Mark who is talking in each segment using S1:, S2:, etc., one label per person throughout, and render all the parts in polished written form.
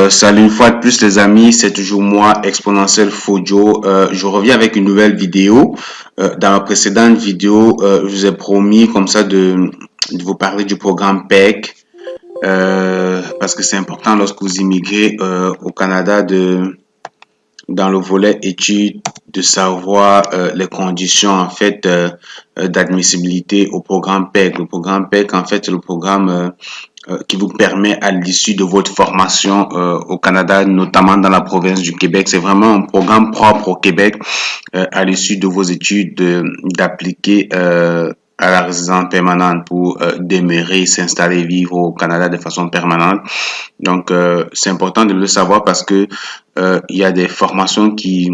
S1: Salut une fois de plus les amis, c'est toujours moi, Exponentiel Fojo. Je reviens avec une nouvelle vidéo. Dans la précédente vidéo, je vous ai promis comme ça de vous parler du programme PEC, parce que c'est important lorsque vous immigrez au Canada dans le volet études de savoir les conditions en fait d'admissibilité au programme PEC. Le programme PEC en fait c'est le programme qui vous permet à l'issue de votre formation au Canada, notamment dans la province du Québec. C'est vraiment un programme propre au Québec à l'issue de vos études d'appliquer à la résidence permanente pour demeurer, s'installer, vivre au Canada de façon permanente. Donc, c'est important de le savoir parce que il y a des formations qui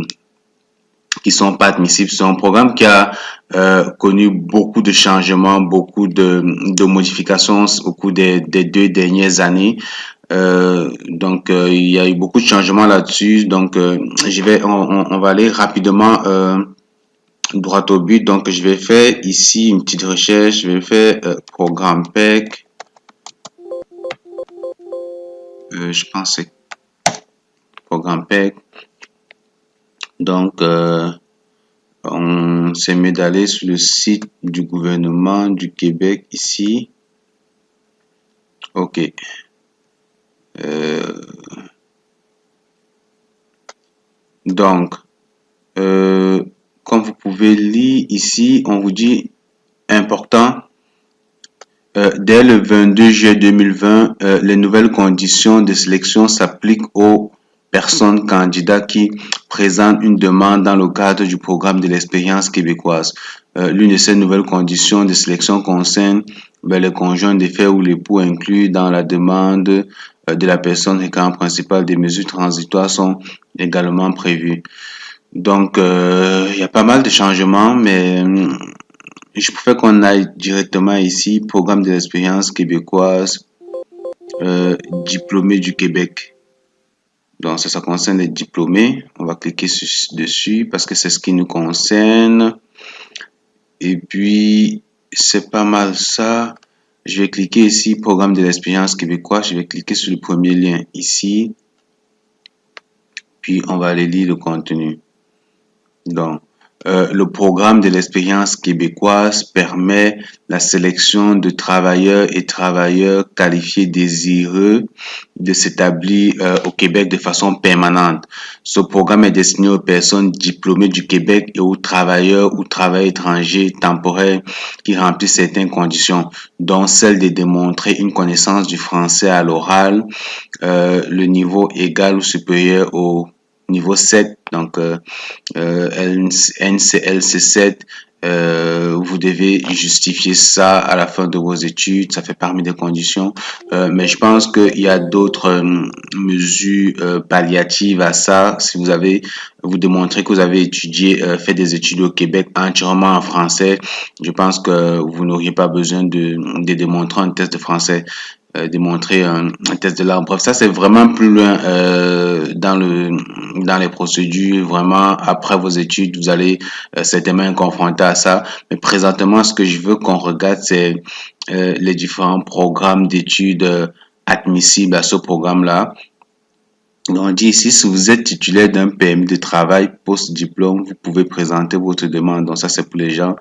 S1: sont pas admissibles. C'est un programme qui a connu beaucoup de changements, beaucoup de modifications au cours des 2 dernières années. Il y a eu beaucoup de changements là-dessus. Donc, on va aller rapidement droit au but. Donc, je vais faire ici une petite recherche. Je vais faire programme PEC. Je pense que c'est programme PEC. Donc, on s'est mis d'aller sur le site du gouvernement du Québec ici. OK. Donc, comme vous pouvez lire ici, on vous dit important. Dès le 22 juillet 2020, les nouvelles conditions de sélection s'appliquent aux personnes candidats qui présentent une demande dans le cadre du programme de l'expérience québécoise. L'une de ces nouvelles conditions de sélection concerne les conjoints de fait ou l'époux inclus dans la demande de la personne requérante principale. Des mesures transitoires sont également prévues. Donc, il y a pas mal de changements, mais je préfère qu'on aille directement ici, programme de l'expérience québécoise, diplômé du Québec. Donc, ça concerne les diplômés. On va cliquer dessus parce que c'est ce qui nous concerne. Et puis, c'est pas mal ça. Je vais cliquer ici, programme de l'expérience québécoise. Je vais cliquer sur le premier lien ici. Puis, on va aller lire le contenu. Donc, le programme de l'expérience québécoise permet la sélection de travailleurs et travailleurs qualifiés désireux de s'établir au Québec de façon permanente. Ce programme est destiné aux personnes diplômées du Québec et aux travailleurs ou travailleurs étrangers temporaires qui remplissent certaines conditions, dont celle de démontrer une connaissance du français à l'oral, le niveau égal ou supérieur au niveau 7, donc NCLC7, vous devez justifier ça à la fin de vos études, ça fait parmi des conditions, mais je pense qu'il y a d'autres mesures palliatives à ça. Si vous démontrez que vous avez étudié, fait des études au Québec entièrement en français, je pense que vous n'auriez pas besoin de démontrer un test de français. Démontrer un test de langue. Bref, ça c'est vraiment plus loin dans les procédures. Vraiment, après vos études, vous allez certainement être confronté à ça. Mais présentement, ce que je veux qu'on regarde, c'est les différents programmes d'études admissibles à ce programme-là. Donc, on dit ici, si vous êtes titulaire d'un permis de travail post-diplôme, vous pouvez présenter votre demande. Donc, ça, c'est pour les gens,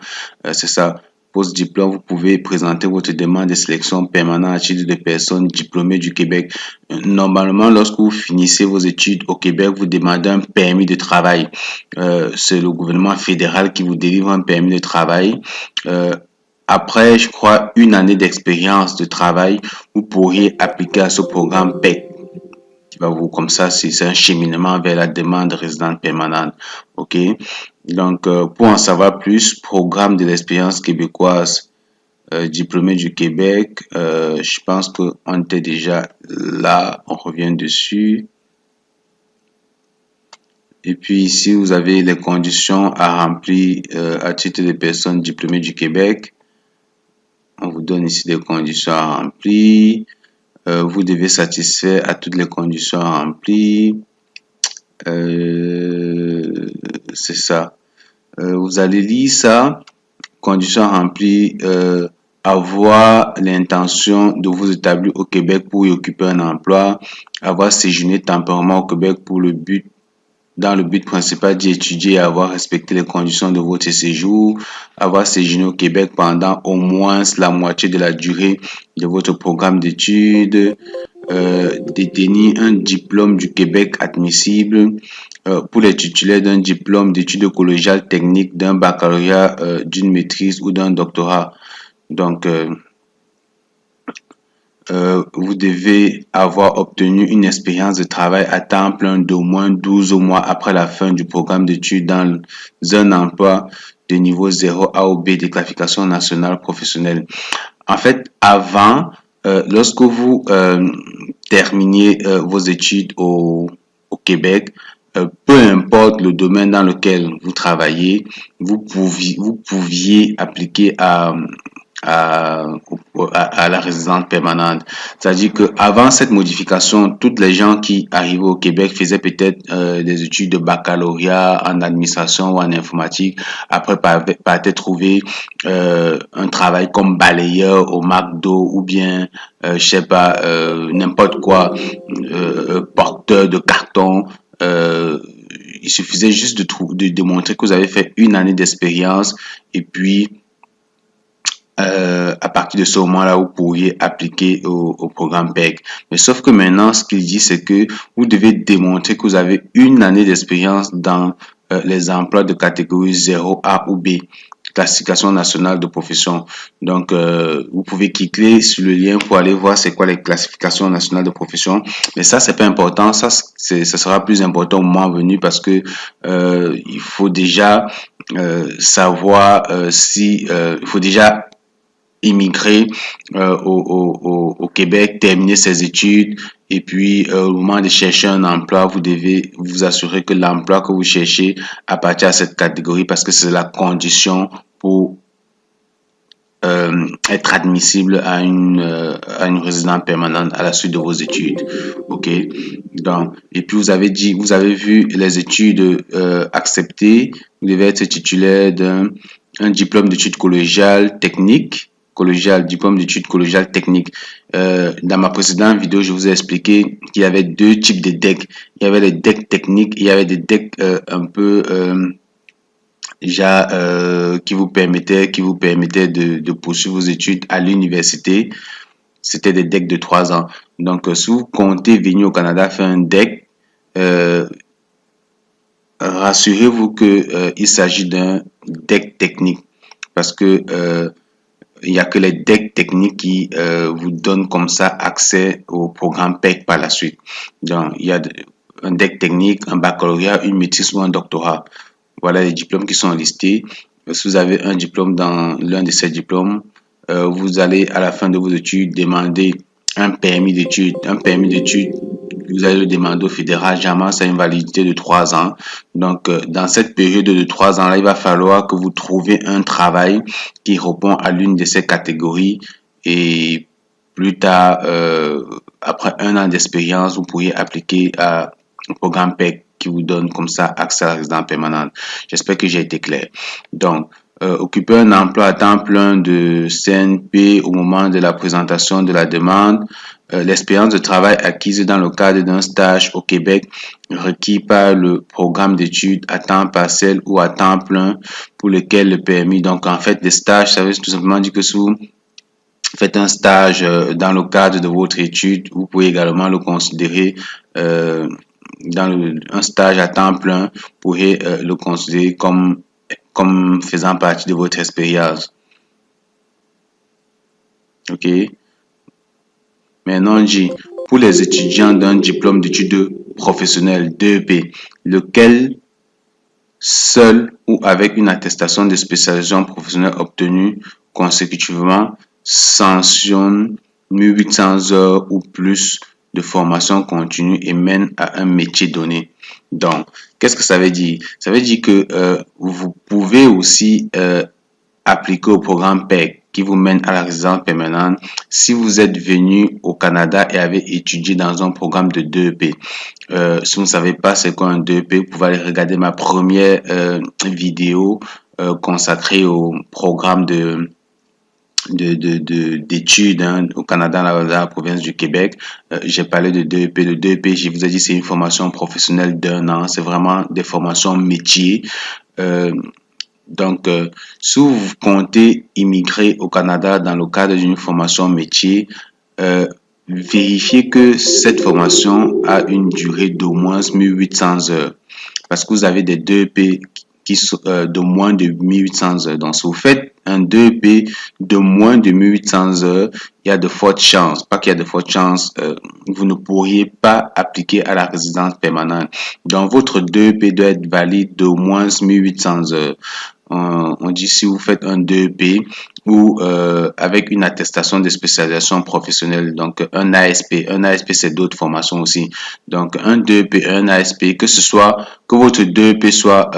S1: c'est ça. Post-diplôme, vous pouvez présenter votre demande de sélection permanente à titre de personnes diplômées du Québec. Normalement, lorsque vous finissez vos études au Québec, vous demandez un permis de travail. C'est le gouvernement fédéral qui vous délivre un permis de travail. Après, je crois, une année d'expérience de travail, vous pourriez appliquer à ce programme PEC. Comme ça, c'est un cheminement vers la demande de résidence permanente. OK? Donc, pour en savoir plus, programme de l'expérience québécoise, diplômé du Québec, je pense qu'on était déjà là, on revient dessus. Et puis ici, vous avez les conditions à remplir à titre de personnes diplômées du Québec. On vous donne ici des conditions à remplir. Vous devez satisfaire à toutes les conditions à remplir. C'est ça. Vous allez lire ça. Conditions à remplir avoir l'intention de vous établir au Québec pour y occuper un emploi, avoir séjourné temporairement au Québec dans le but principal d'y étudier et avoir respecté les conditions de votre séjour, avoir séjourné au Québec pendant au moins la moitié de la durée de votre programme d'études, détenir un diplôme du Québec admissible pour les titulaires d'un diplôme d'études collégiales techniques, d'un baccalauréat, d'une maîtrise ou d'un doctorat. Donc, vous devez avoir obtenu une expérience de travail à temps plein d'au moins 12 mois après la fin du programme d'études dans un emploi de niveau 0 A ou B de classification nationale professionnelle. En fait, avant, lorsque vous terminiez vos études au Québec, peu importe le domaine dans lequel vous travaillez, vous pouviez appliquer à, à la résidence permanente. C'est-à-dire que avant cette modification, toutes les gens qui arrivaient au Québec faisaient peut-être des études de baccalauréat en administration ou en informatique. Après, partaient trouver un travail comme balayeur au McDo ou bien, je sais pas, n'importe quoi, porteur de carton. Il suffisait juste de démontrer que vous avez fait une année d'expérience et puis à partir de ce moment-là, vous pourriez appliquer au programme PEC. Mais sauf que maintenant, ce qu'il dit, c'est que vous devez démontrer que vous avez une année d'expérience dans les emplois de catégorie 0 A ou B, classification nationale de profession. Donc, vous pouvez cliquer sur le lien pour aller voir c'est quoi les classifications nationales de profession. Mais ça, c'est pas important. Ça sera plus important au moment venu parce que il faut déjà savoir si il faut déjà immigrer au Québec, terminer ses études et puis au moment de chercher un emploi, vous devez vous assurer que l'emploi que vous cherchez appartient à cette catégorie parce que c'est la condition pour être admissible à une résidence permanente à la suite de vos études. OK? Donc, et puis vous avez vu les études acceptées. Vous devez être titulaire d'un diplôme d'études collégiales techniques diplôme d'études collégiales techniques. Dans ma précédente vidéo, je vous ai expliqué qu'il y avait deux types de DEC. Il y avait les DEC techniques, il y avait des DEC un peu déjà qui vous permettaient de poursuivre vos études à l'université. C'était des DEC de 3 ans. Donc, si vous comptez venir au Canada faire un DEC, rassurez-vous que il s'agit d'un DEC technique parce que il n'y a que les DEC techniques qui vous donnent comme ça accès au programme PEC par la suite. Donc, il y a un DEC technique, un baccalauréat, une maîtrise ou un doctorat. Voilà les diplômes qui sont listés. Si vous avez un diplôme dans l'un de ces diplômes, vous allez à la fin de vos études demander un permis d'études. Un permis d'études, vous allez le demander au fédéral. Généralement, c'est une validité de 3 ans. Donc, dans cette période de 3 ans-là, il va falloir que vous trouviez un travail qui répond à l'une de ces catégories et plus tard, après 1 an d'expérience, vous pourriez appliquer au programme PEC qui vous donne comme ça accès à la résidence permanente. J'espère que j'ai été clair. Donc, occuper un emploi à temps plein de CNP au moment de la présentation de la demande, l'expérience de travail acquise dans le cadre d'un stage au Québec requis par le programme d'études à temps partiel ou à temps plein pour lequel le permis. Donc, en fait, les stages, ça veut tout simplement dire que si vous faites un stage dans le cadre de votre étude, vous pouvez également le considérer dans un stage à temps plein, vous pourrez le considérer comme faisant partie de votre expérience. OK? Maintenant, on dit, pour les étudiants d'un diplôme d'études professionnelles DEP, lequel seul ou avec une attestation de spécialisation professionnelle obtenue consécutivement sanctionne 1800 heures ou plus de formation continue et mène à un métier donné. Donc, qu'est-ce que ça veut dire? Ça veut dire que vous pouvez aussi appliquer au programme PEC qui vous mène à la résidence permanente si vous êtes venu au Canada et avez étudié dans un programme de DEP. Si vous ne savez pas c'est quoi un DEP, vous pouvez aller regarder ma première vidéo consacrée au programme d'études au Canada, dans la province du Québec. J'ai parlé de 2EP. Le 2EP, je vous ai dit, c'est une formation professionnelle d'un an. C'est vraiment des formations métiers. Euh, si vous comptez immigrer au Canada dans le cadre d'une formation métier, euh, vérifiez que cette formation a une durée d'au moins 1800 heures. Parce que vous avez des 2EP qui sont de moins de 1800 heures. Donc, si vous faites un 2EP de moins de 1800 heures, il y a de fortes chances, pas qu'il y a de fortes chances, vous ne pourriez pas appliquer à la résidence permanente. Donc, votre 2EP doit être valide d'au moins 1800 heures. On dit si vous faites un 2EP ou avec une attestation de spécialisation professionnelle, donc un ASP. Un ASP, c'est d'autres formations aussi. Donc, un 2EP, un ASP, que votre 2EP soit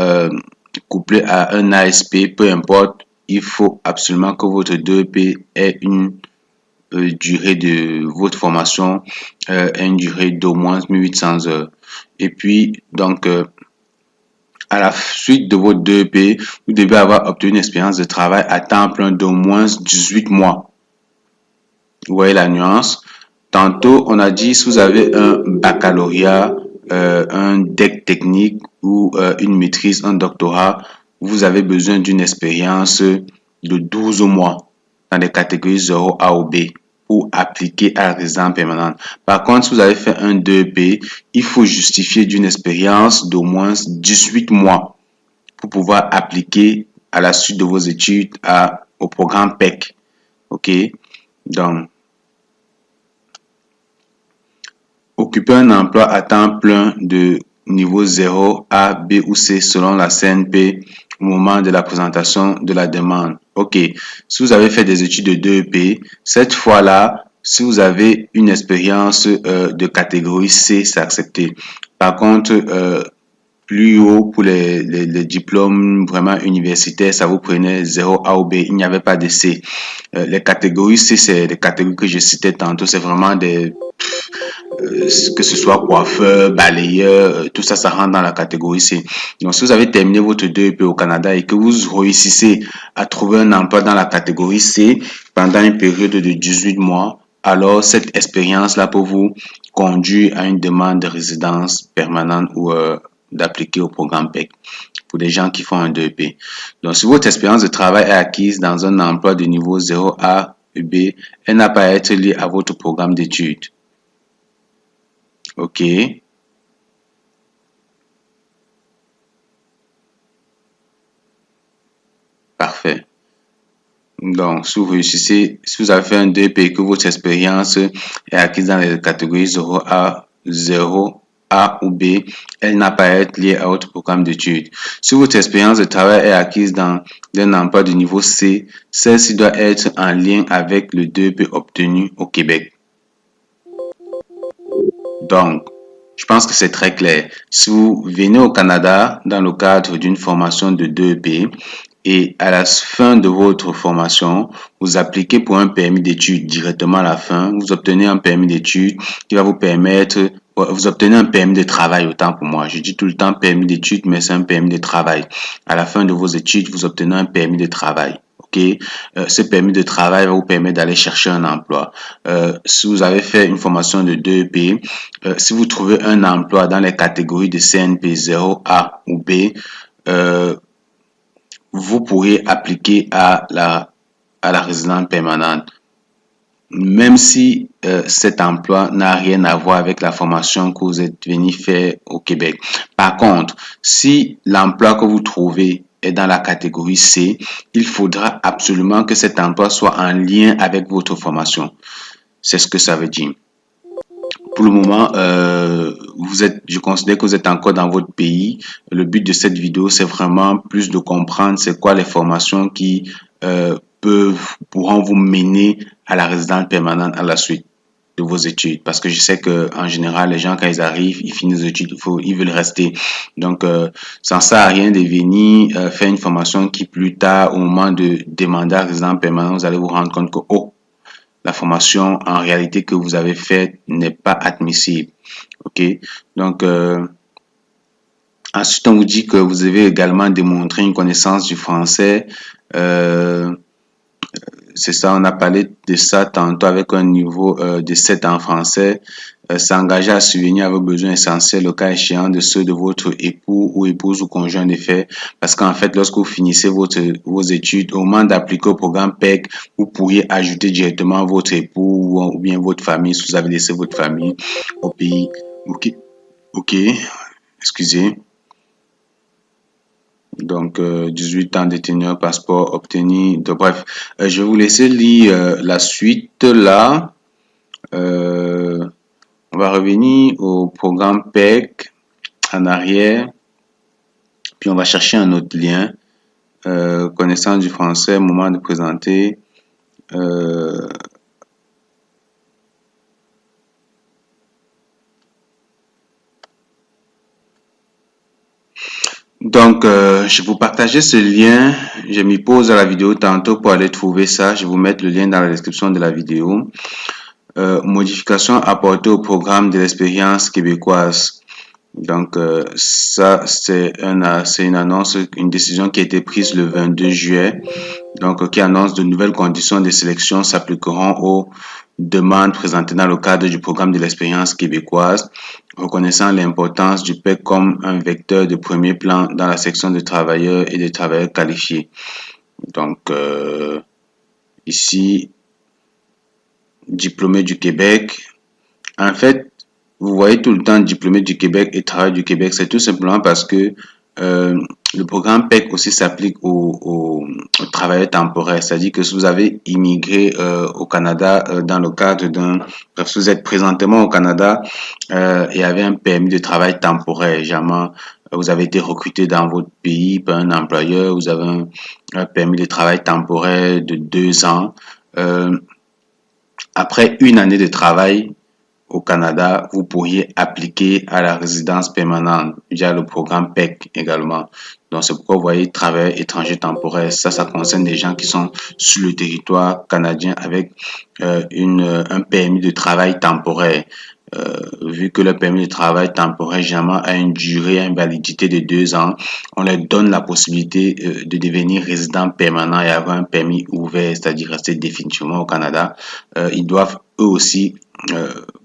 S1: couplé à un ASP, peu importe, il faut absolument que votre 2EP ait une durée de votre formation, ait une durée d'au moins 1800 heures. Et puis, donc, à la suite de votre 2EP, vous devez avoir obtenu une expérience de travail à temps plein d'au moins 18 mois. Vous voyez la nuance? Tantôt, on a dit si vous avez un baccalauréat, un DEC technique ou une maîtrise, un doctorat, vous avez besoin d'une expérience de 12 mois dans les catégories 0 A ou B pour appliquer à la résidence permanente. Par contre, si vous avez fait un 2EP, il faut justifier d'une expérience d'au moins 18 mois pour pouvoir appliquer à la suite de vos études au programme PEC. OK? Donc, occuper un emploi à temps plein de niveau 0, A, B ou C selon la CNP au moment de la présentation de la demande. OK. Si vous avez fait des études de 2EP, cette fois-là, si vous avez une expérience de catégorie C, c'est accepté. Par contre, plus haut pour les diplômes vraiment universitaires, ça vous prenait 0 A ou B. Il n'y avait pas de C. Les catégories C, c'est les catégories que je citais tantôt. C'est vraiment que ce soit coiffeur, balayeur, tout ça, ça rentre dans la catégorie C. Donc, si vous avez terminé votre 2EP au Canada et que vous réussissez à trouver un emploi dans la catégorie C pendant une période de 18 mois, alors cette expérience-là peut vous conduire à une demande de résidence permanente ou d'appliquer au programme PEC pour les gens qui font un 2EP. Donc, si votre expérience de travail est acquise dans un emploi de niveau 0 A et B, elle n'a pas à être liée à votre programme d'études. OK. Parfait. Donc, si vous réussissez, si vous avez fait un 2EP et que votre expérience est acquise dans les catégories 0 A ou B, elle n'a pas à être liée à votre programme d'études. Si votre expérience de travail est acquise dans un emploi de niveau C, celle-ci doit être en lien avec le 2EP obtenu au Québec. Donc, je pense que c'est très clair. Si vous venez au Canada dans le cadre d'une formation de 2EP et à la fin de votre formation, vous appliquez pour un permis d'études directement à la fin, vous obtenez un permis d'études qui va vous permettre, vous obtenez un permis de travail autant pour moi. Je dis tout le temps permis d'études, mais c'est un permis de travail. À la fin de vos études, vous obtenez un permis de travail. Okay. Ce permis de travail va vous permettre d'aller chercher un emploi. Si vous avez fait une formation de 2EP, si vous trouvez un emploi dans les catégories de CNP 0A ou B, vous pourrez appliquer à la résidence permanente, même si cet emploi n'a rien à voir avec la formation que vous êtes venu faire au Québec. Par contre, si l'emploi que vous trouvez est dans la catégorie C, il faudra absolument que cet emploi soit en lien avec votre formation. C'est ce que ça veut dire. Pour le moment, je considère que vous êtes encore dans votre pays. Le but de cette vidéo, c'est vraiment plus de comprendre c'est quoi les formations qui pourront vous mener à la résidence permanente à la suite de vos études. Parce que je sais que en général, les gens, quand ils arrivent, ils finissent les études, ils veulent rester. Donc, ça ne sert à rien de venir faire une formation qui, plus tard, au moment de demander à la résidence permanente, vous allez vous rendre compte que, oh, la formation en réalité que vous avez faite n'est pas admissible. OK? Donc, ensuite, on vous dit que vous devez également démontrer une connaissance du français. c'est ça, on a parlé de ça tantôt avec un niveau de 7 en français. S'engager à subvenir à vos besoins essentiels, le cas échéant de ceux de votre époux ou épouse ou conjoint de fait. Parce qu'en fait, lorsque vous finissez vos études, au moment d'appliquer au programme PEC, vous pourriez ajouter directement votre époux ou bien votre famille, si vous avez laissé votre famille au pays. Ok, ok, excusez. Donc, 18 ans détenir passeport obtenu. Donc, bref, je vais vous laisser lire la suite là. On va revenir au programme PEC en arrière. Puis, on va chercher un autre lien. Connaissance du français, moment de présenter. Donc, je vous partageais ce lien. Je m'y pose à la vidéo tantôt pour aller trouver ça. Je vais vous mettre le lien dans la description de la vidéo. Modification apportée au programme de l'expérience québécoise. Donc, ça, c'est une annonce, une décision qui a été prise le 22 juillet. Donc, qui annonce de nouvelles conditions de sélection s'appliqueront aux demandes présentées dans le cadre du programme de l'expérience québécoise, reconnaissant l'importance du PEC comme un vecteur de premier plan dans la section de travailleurs et de travailleurs qualifiés. Donc, ici, diplômé du Québec. En fait, vous voyez tout le temps diplômé du Québec et travail du Québec. C'est tout simplement parce que le programme PEC aussi s'applique aux travailleurs temporaires. C'est-à-dire que si vous avez immigré au Canada dans le cadre bref, si vous êtes présentement au Canada et avez un permis de travail temporaire, jamais vous avez été recruté dans votre pays par un employeur, vous avez un permis de travail temporaire de 2 ans. Après une année de travail au Canada, vous pourriez appliquer à la résidence permanente via le programme PEC également. Donc, c'est pourquoi vous voyez travailleurs étrangers temporaires. Ça concerne des gens qui sont sur le territoire canadien avec un permis de travail temporaire. Vu que le permis de travail temporaire généralement a une durée, une validité de 2 ans, on leur donne la possibilité de devenir résident permanent et avoir un permis ouvert, c'est-à-dire rester définitivement au Canada. Ils doivent eux aussi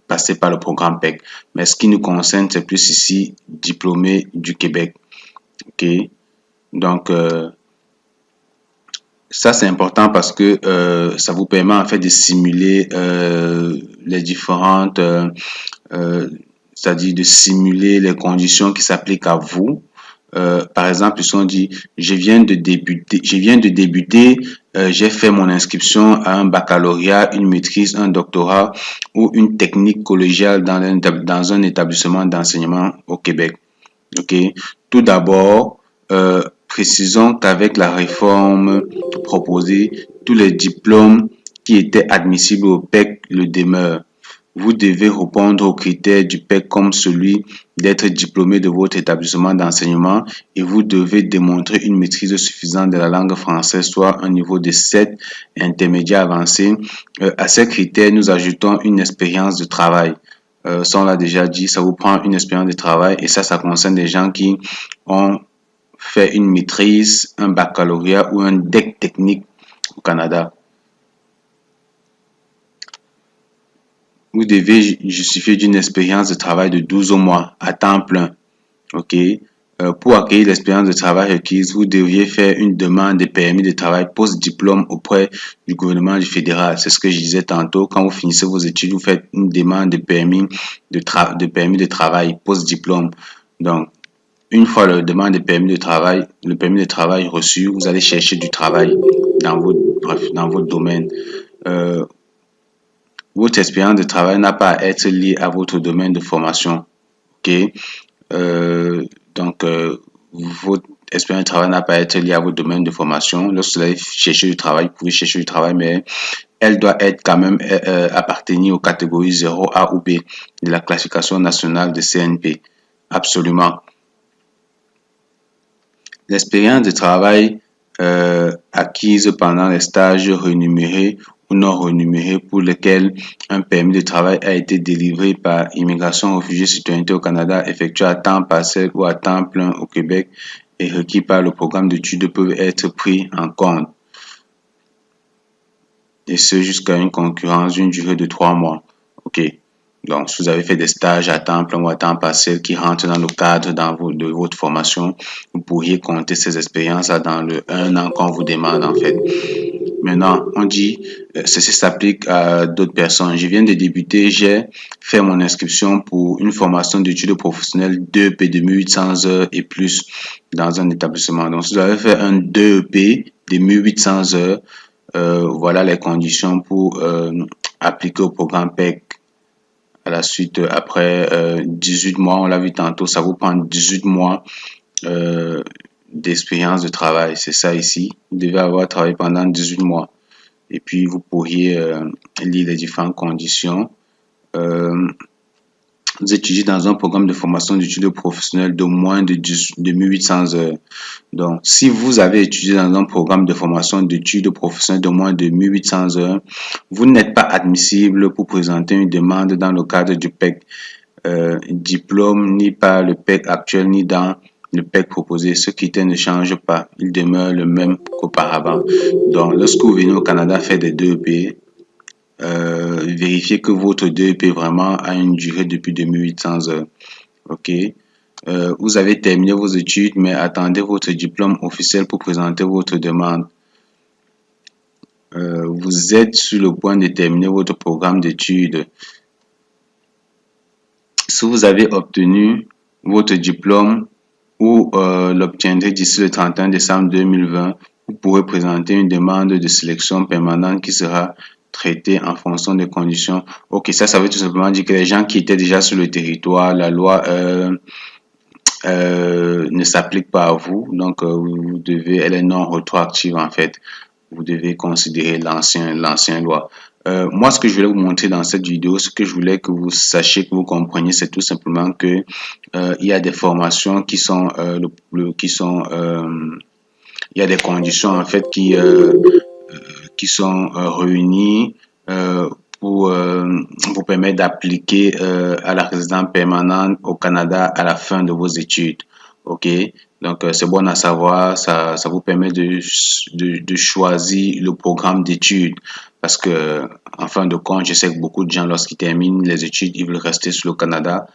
S1: passer par le programme PEC. Mais ce qui nous concerne, c'est plus ici diplômé du Québec. Ok, donc ça c'est important parce que ça vous permet en fait de simuler les différentes, c'est-à-dire de simuler les conditions qui s'appliquent à vous. Par exemple, ils ont dit, je viens de débuter, j'ai fait mon inscription à un baccalauréat, une maîtrise, un doctorat ou une technique collégiale dans un établissement d'enseignement au Québec. Ok. Tout d'abord, précisons qu'avec la réforme proposée, tous les diplômes qui étaient admissibles au PEC le demeurent. Vous devez répondre aux critères du PEC comme celui d'être diplômé de votre établissement d'enseignement et vous devez démontrer une maîtrise suffisante de la langue française, soit un niveau de 7 intermédiaire avancé. À ces critères, nous ajoutons une expérience de travail. Ça, on l'a déjà dit, ça vous prend une expérience de travail et ça concerne des gens qui ont fait une maîtrise, un baccalauréat ou un DEC technique au Canada. Vous devez justifier d'une expérience de travail de 12 mois à temps plein. OK? Pour acquérir l'expérience de travail requise, vous devriez faire une demande de permis de travail post-diplôme auprès du gouvernement du fédéral. C'est ce que je disais tantôt. Quand vous finissez vos études, vous faites une demande de permis de travail post-diplôme. Donc, une fois le permis de travail reçu, vous allez chercher du travail dans votre domaine. Votre expérience de travail n'a pas à être liée à votre domaine de formation. OK? Donc, votre expérience de travail n'a pas à être liée à votre domaine de formation. Lorsque vous allez chercher du travail, vous pouvez chercher du travail, mais elle doit être quand même appartenir aux catégories 0 A ou B de la classification nationale de CNP. Absolument. L'expérience de travail acquise pendant les stages rémunérés ou non rémunérés pour lesquels un permis de travail a été délivré par Immigration, Réfugiés, Citoyenneté au Canada, effectué à temps partiel ou à temps plein au Québec et requis par le programme d'études peuvent être pris en compte. et ce jusqu'à une concurrence d'une durée de 3 mois. OK. Donc, si vous avez fait des stages à temps plein ou à temps partiel qui rentrent dans le cadre de votre formation, vous pourriez compter ces expériences-là dans le 1 an qu'on vous demande en fait. Maintenant, on dit, ceci s'applique à d'autres personnes. Je viens de débuter, j'ai fait mon inscription pour une formation d'études professionnelles 2EP de 1800 heures et plus dans un établissement. Donc, si vous avez fait un 2EP de 1800 heures, voilà les conditions pour appliquer au programme PEC. À la suite, après 18 mois, on l'a vu tantôt, ça vous prend 18 mois euh, d'expérience de travail. C'est ça ici. Vous devez avoir travaillé pendant 18 mois. Et puis, vous pourriez lire les différentes conditions. Euh, vous étudiez dans un programme de formation d'études professionnelles de moins de 1800 heures. Donc, si vous avez étudié dans un programme de formation d'études professionnelles de moins de 1800 heures, vous n'êtes pas admissible pour présenter une demande dans le cadre du PEC diplôme, ni par le PEC actuel, ni dans le PEC proposé. Ce critère ne change pas. Il demeure le même qu'auparavant. Donc, lorsque vous venez au Canada faire des 2EP, vérifiez que votre 2EP vraiment a une durée depuis 2800 heures. OK. Vous avez terminé vos études, mais attendez votre diplôme officiel pour présenter votre demande. Vous êtes sur le point de terminer votre programme d'études. Si vous avez obtenu votre diplôme ou l'obtiendrez d'ici le 31 décembre 2020, vous pourrez présenter une demande de sélection permanente qui sera traitée en fonction des conditions. Ok, ça veut tout simplement dire que les gens qui étaient déjà sur le territoire, la loi ne s'applique pas à vous. Donc, vous devez, elle est non rétroactive en fait. Vous devez considérer l'ancien loi. Moi, ce que je voulais vous montrer dans cette vidéo, ce que je voulais que vous sachiez, que vous compreniez, c'est tout simplement que il y a des formations qui sont, il y a des conditions en fait qui sont réunies pour vous permettre d'appliquer à la résidence permanente au Canada à la fin de vos études. OK? Donc, c'est bon à savoir, ça vous permet de choisir le programme d'études parce que, en fin de compte, je sais que beaucoup de gens, lorsqu'ils terminent les études, ils veulent rester sur le Canada.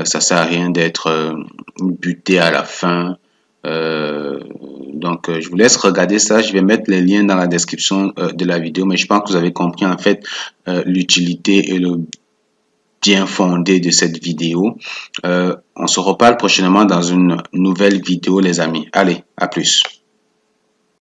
S1: Ça sert à rien d'être buté à la fin. Donc, je vous laisse regarder ça. Je vais mettre les liens dans la description de la vidéo, mais je pense que vous avez compris en fait l'utilité et le bien fondé de cette vidéo. On se reparle prochainement dans une nouvelle vidéo, les amis. Allez, à plus.